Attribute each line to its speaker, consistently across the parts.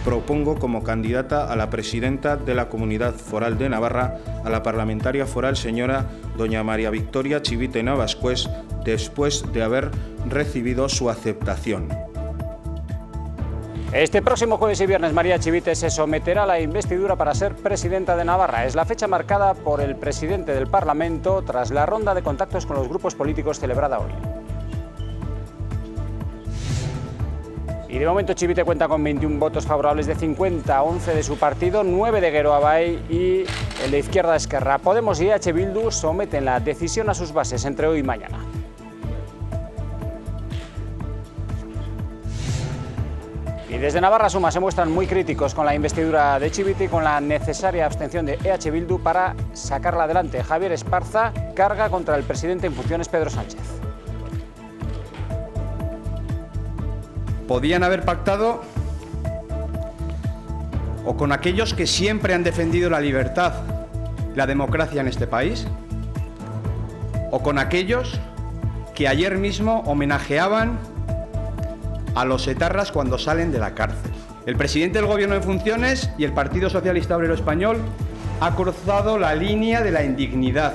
Speaker 1: propongo como candidata a la presidenta de la Comunidad Foral de Navarra a la parlamentaria foral señora doña María Victoria Chivite Navascués, después de haber recibido su aceptación.
Speaker 2: Este próximo jueves y viernes María Chivite se someterá a la investidura para ser presidenta de Navarra. Es la fecha marcada por el presidente del Parlamento tras la ronda de contactos con los grupos políticos celebrada hoy. Y de momento Chivite cuenta con 21 votos favorables de 50, 11 de su partido, 9 de Geroa Bai y el de Izquierda Esquerra. Podemos y EH Bildu someten la decisión a sus bases entre hoy y mañana. Y desde Navarra Suma se muestran muy críticos con la investidura de Chivite y con la necesaria abstención de EH Bildu para sacarla adelante. Javier Esparza carga contra el presidente en funciones Pedro Sánchez.
Speaker 3: Podían haber pactado o con aquellos que siempre han defendido la libertad, la democracia en este país, o con aquellos que ayer mismo homenajeaban a los etarras cuando salen de la cárcel. El presidente del Gobierno en funciones y el Partido Socialista Obrero Español ha cruzado la línea de la indignidad.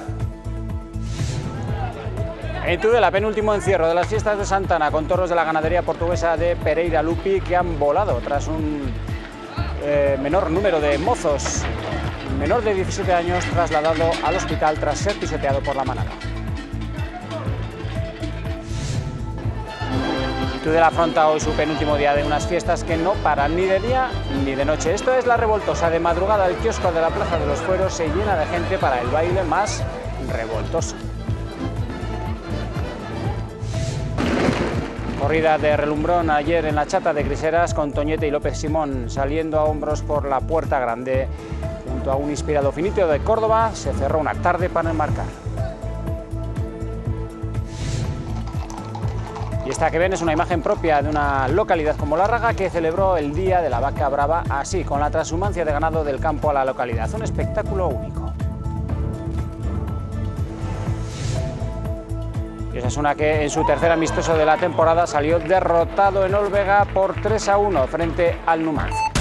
Speaker 2: En Tudela, penúltimo encierro de las fiestas de Santana con toros de la ganadería portuguesa de Pereira Lupi que han volado tras un menor número de mozos, menor de 17 años, trasladado al hospital tras ser pisoteado por la manada. Tudela afronta hoy su penúltimo día de unas fiestas que no paran ni de día ni de noche. Esto es La Revoltosa. De madrugada el kiosco de la Plaza de los Fueros se llena de gente para el baile más revoltoso. Corrida de relumbrón ayer en la Chata de Griseras con Toñete y López Simón saliendo a hombros por la Puerta Grande. Junto a un inspirado finito de Córdoba se cerró una tarde para enmarcar. Y esta que ven es una imagen propia de una localidad como Lárraga que celebró el Día de la Vaca Brava así, con la transhumancia de ganado del campo a la localidad. Un espectáculo único. Y Osasuna que en su tercer amistoso de la temporada salió derrotado en Olvega por 3-1 frente al Numancia.